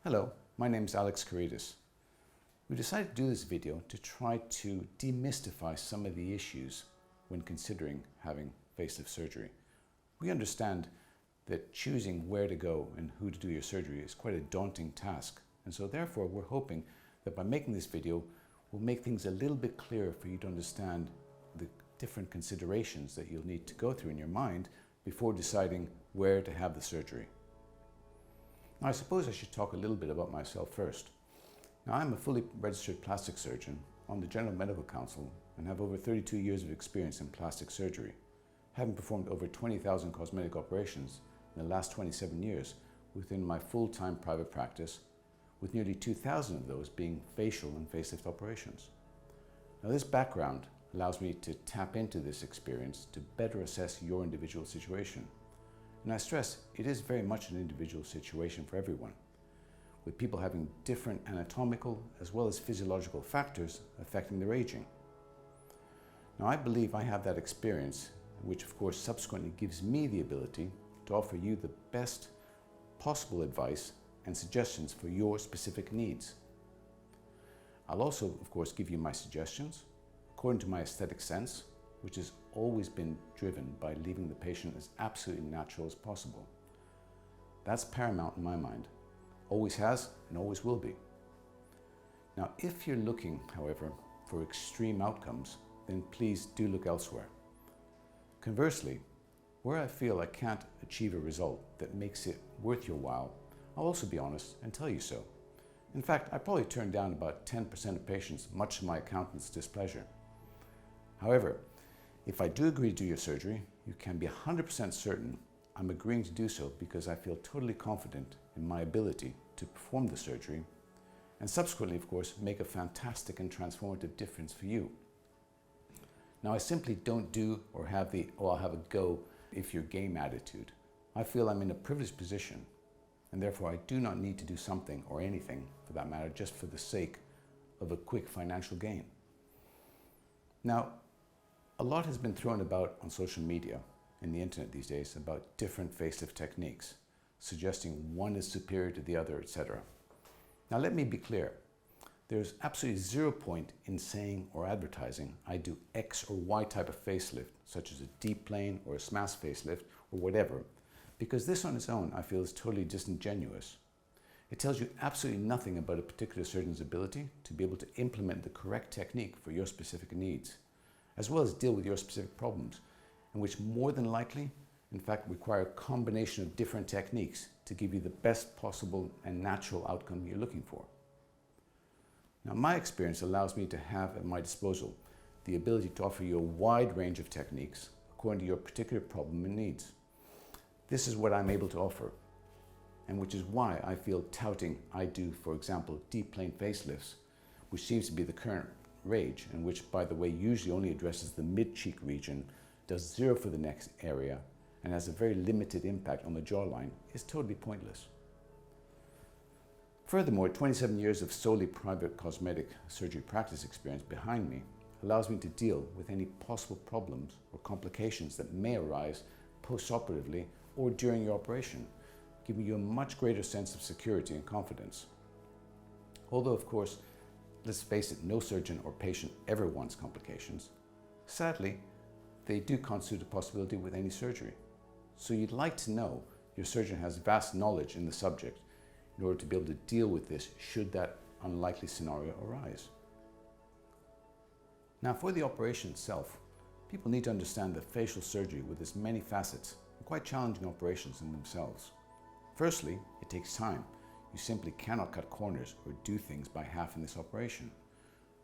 Hello, my name is Alex Karidis. We decided to do this video to try to demystify some of the issues when considering having facelift surgery. We understand that choosing where to go and who to do your surgery is quite a daunting task, and so therefore we're hoping that by making this video we'll make things a little bit clearer for you to understand the different considerations that you'll need to go through in your mind before deciding where to have the surgery. Now, I suppose I should talk a little bit about myself first. Now, I'm a fully registered plastic surgeon on the General Medical Council and have over 32 years of experience in plastic surgery, having performed over 20,000 cosmetic operations in the last 27 years within my full-time private practice, with nearly 2,000 of those being facial and facelift operations. Now, this background allows me to tap into this experience to better assess your individual situation. And I stress, it is very much an individual situation for everyone, with people having different anatomical as well as physiological factors affecting their aging. Now, I believe I have that experience, which of course subsequently gives me the ability to offer you the best possible advice and suggestions for your specific needs. I'll also, of course, give you my suggestions according to my aesthetic sense, which has always been driven by leaving the patient as absolutely natural as possible. That's paramount in my mind. Always has and always will be. Now, if you're looking, however, for extreme outcomes, then please do look elsewhere. Conversely, where I feel I can't achieve a result that makes it worth your while, I'll also be honest and tell you so. In fact, I probably turn down about 10% of patients, much to my accountant's displeasure. However, if I do agree to do your surgery, you can be 100% certain I'm agreeing to do so because I feel totally confident in my ability to perform the surgery and subsequently, of course, make a fantastic and transformative difference for you. Now, I simply don't do or have the, oh, I'll have a go if you're game attitude. I feel I'm in a privileged position and therefore I do not need to do something or anything for that matter just for the sake of a quick financial gain. Now, a lot has been thrown about on social media and the internet these days about different facelift techniques, suggesting one is superior to the other, etc. Now, let me be clear. There's absolutely 0 point in saying or advertising I do X or Y type of facelift, such as a deep plane or a smash facelift or whatever, because this on its own I feel is totally disingenuous. It tells you absolutely nothing about a particular surgeon's ability to be able to implement the correct technique for your specific needs, as well as deal with your specific problems, and which more than likely, in fact, require a combination of different techniques to give you the best possible and natural outcome you're looking for. Now, my experience allows me to have at my disposal the ability to offer you a wide range of techniques according to your particular problem and needs. This is what I'm able to offer, and which is why I feel touting I do, for example, deep plane facelifts, which seems to be the current rage, and which, by the way, usually only addresses the mid-cheek region, does zero for the next area, and has a very limited impact on the jawline, is totally pointless. Furthermore, 27 years of solely private cosmetic surgery practice experience behind me allows me to deal with any possible problems or complications that may arise post-operatively or during your operation, giving you a much greater sense of security and confidence. Although, of course, let's face it, no surgeon or patient ever wants complications. Sadly, they do constitute a possibility with any surgery. So you'd like to know your surgeon has vast knowledge in the subject in order to be able to deal with this should that unlikely scenario arise. Now, for the operation itself, people need to understand that facial surgery with its many facets are quite challenging operations in themselves. Firstly, it takes time. You simply cannot cut corners or do things by half in this operation.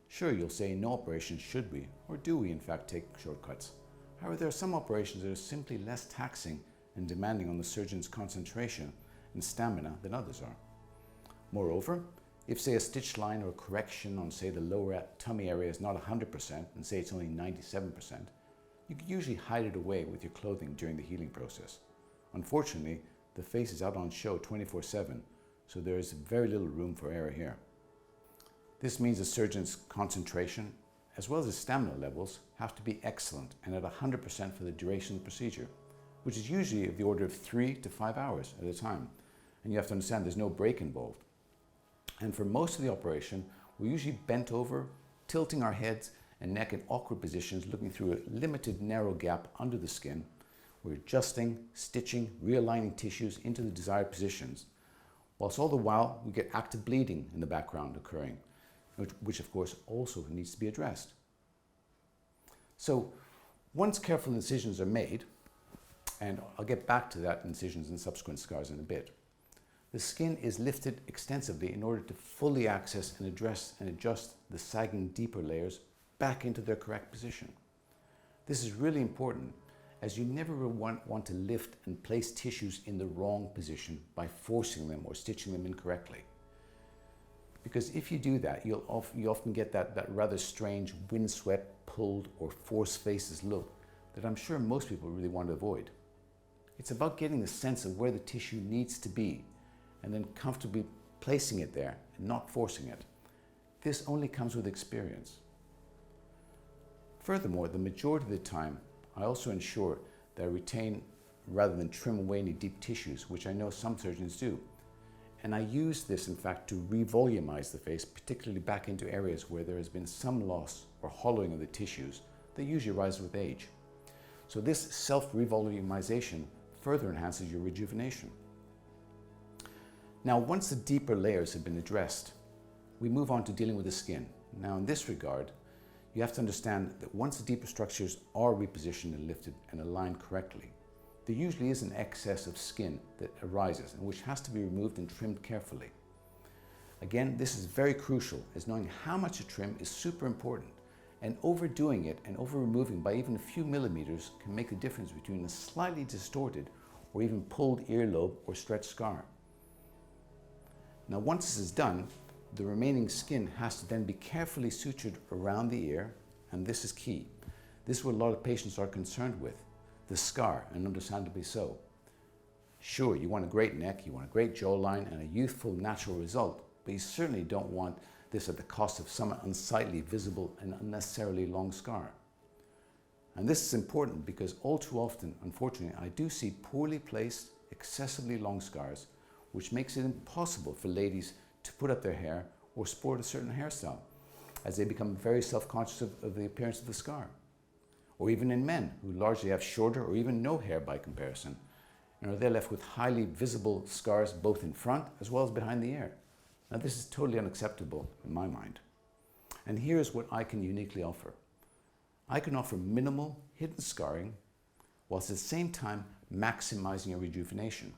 Sure, you'll say no operation should we, or do we in fact take shortcuts. However, there are some operations that are simply less taxing and demanding on the surgeon's concentration and stamina than others are. Moreover, if say a stitch line or correction on say the lower tummy area is not 100% and say it's only 97%, you can usually hide it away with your clothing during the healing process. Unfortunately, the face is out on show 24/7, so there is very little room for error here. This means the surgeon's concentration as well as his stamina levels have to be excellent and at 100% for the duration of the procedure, which is usually of the order of 3 to 5 hours at a time. And you have to understand there's no break involved. And for most of the operation, we're usually bent over, tilting our heads and neck in awkward positions, looking through a limited narrow gap under the skin. We're adjusting, stitching, realigning tissues into the desired positions, whilst all the while we get active bleeding in the background occurring, which of course also needs to be addressed. So once careful incisions are made, and I'll get back to that incisions and subsequent scars in a bit, the skin is lifted extensively in order to fully access and address and adjust the sagging deeper layers back into their correct position. This is really important, as you never want to lift and place tissues in the wrong position by forcing them or stitching them incorrectly. Because if you do that, you often get that rather strange windswept, pulled, or forced faces look that I'm sure most people really want to avoid. It's about getting the sense of where the tissue needs to be and then comfortably placing it there and not forcing it. This only comes with experience. Furthermore, the majority of the time, I also ensure that I retain rather than trim away any deep tissues, which I know some surgeons do. And I use this, in fact, to revolumize the face, particularly back into areas where there has been some loss or hollowing of the tissues that usually arises with age. So this self-revolumization further enhances your rejuvenation. Now, once the deeper layers have been addressed, we move on to dealing with the skin. Now, in this regard, you have to understand that once the deeper structures are repositioned and lifted and aligned correctly, there usually is an excess of skin that arises and which has to be removed and trimmed carefully. Again, this is very crucial, as knowing how much to trim is super important, and overdoing it and over-removing by even a few millimeters can make a difference between a slightly distorted or even pulled earlobe or stretched scar. Now, once this is done, the remaining skin has to then be carefully sutured around the ear, and this is key. This is what a lot of patients are concerned with, the scar, and understandably so. Sure, you want a great neck, you want a great jawline and a youthful, natural result, but you certainly don't want this at the cost of some unsightly, visible, and unnecessarily long scar. And this is important because all too often, unfortunately, I do see poorly placed, excessively long scars, which makes it impossible for ladies to put up their hair or sport a certain hairstyle, as they become very self-conscious of the appearance of the scar. Or even in men, who largely have shorter or even no hair by comparison, and they're left with highly visible scars both in front as well as behind the ear. Now, this is totally unacceptable in my mind. And here's what I can uniquely offer. I can offer minimal hidden scarring, whilst at the same time maximizing your rejuvenation.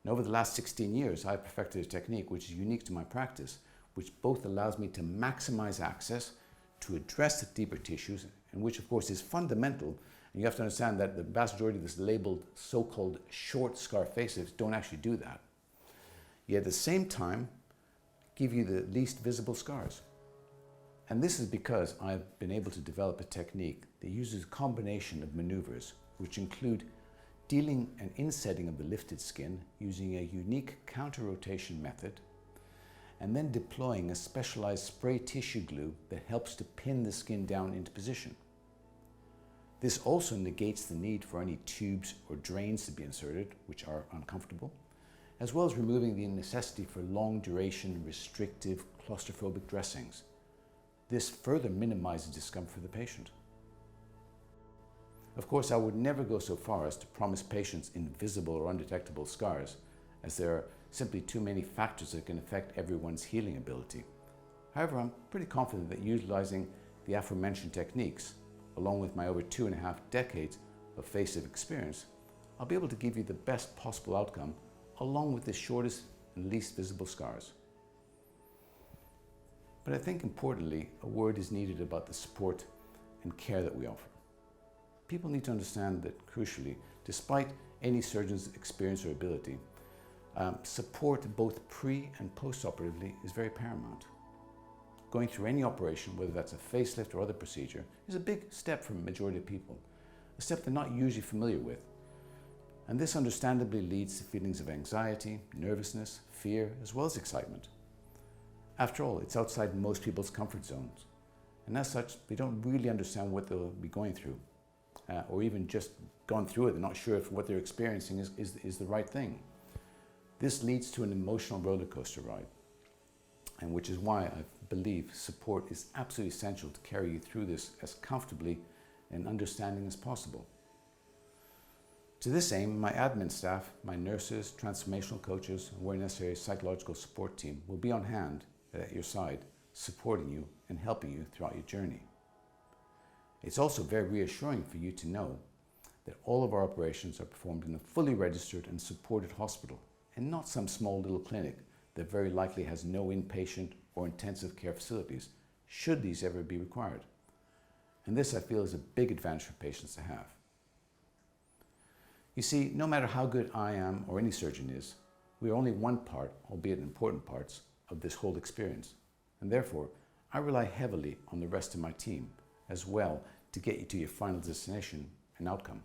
Now, over the last 16 years, I've perfected a technique which is unique to my practice, which both allows me to maximize access to address the deeper tissues, and which of course is fundamental. And you have to understand that the vast majority of this labeled so-called short scar facelifts don't actually do that. Yet at the same time, give you the least visible scars. And this is because I've been able to develop a technique that uses a combination of maneuvers, which include dealing and insetting of the lifted skin using a unique counter-rotation method, and then deploying a specialized spray tissue glue that helps to pin the skin down into position. This also negates the need for any tubes or drains to be inserted, which are uncomfortable, as well as removing the necessity for long duration, restrictive, claustrophobic dressings. This further minimizes discomfort for the patient. Of course, I would never go so far as to promise patients invisible or undetectable scars, as there are simply too many factors that can affect everyone's healing ability. However, I'm pretty confident that utilizing the aforementioned techniques, along with my over 2.5 decades of facelift experience, I'll be able to give you the best possible outcome, along with the shortest and least visible scars. But I think importantly, a word is needed about the support and care that we offer. People need to understand that, crucially, despite any surgeon's experience or ability, support both pre- and post-operatively is very paramount. Going through any operation, whether that's a facelift or other procedure, is a big step for a majority of people, a step they're not usually familiar with. And this understandably leads to feelings of anxiety, nervousness, fear, as well as excitement. After all, it's outside most people's comfort zones, and as such, they don't really understand what they'll be going through, or even just gone through it. They're not sure if what they're experiencing is the right thing. This leads to an emotional roller coaster ride. and which is why I believe support is absolutely essential to carry you through this as comfortably and understanding as possible. To this aim, my admin staff, my nurses, transformational coaches, and where necessary psychological support team will be on hand at your side, supporting you and helping you throughout your journey. It's also very reassuring for you to know that all of our operations are performed in a fully registered and supported hospital, and not some small little clinic that very likely has no inpatient or intensive care facilities, should these ever be required. And this, I feel, is a big advantage for patients to have. You see, no matter how good I am or any surgeon is, we are only one part, albeit important parts, of this whole experience. And therefore, I rely heavily on the rest of my team as well to get you to your final destination and outcome.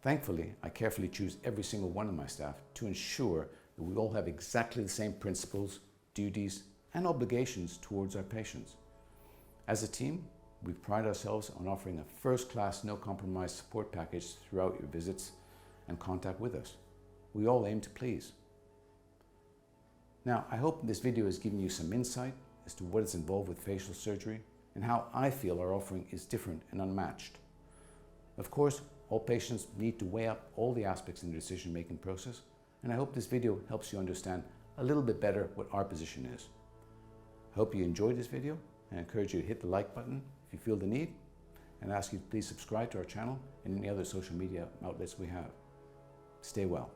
Thankfully, I carefully choose every single one of my staff to ensure that we all have exactly the same principles, duties, and obligations towards our patients. As a team, we pride ourselves on offering a first-class, no-compromise support package throughout your visits and contact with us. We all aim to please. Now, I hope this video has given you some insight as to what is involved with facial surgery and how I feel our offering is different and unmatched. Of course, all patients need to weigh up all the aspects in the decision-making process, and I hope this video helps you understand a little bit better what our position is. I hope you enjoyed this video, and I encourage you to hit the like button if you feel the need, and ask you to please subscribe to our channel and any other social media outlets we have. Stay well.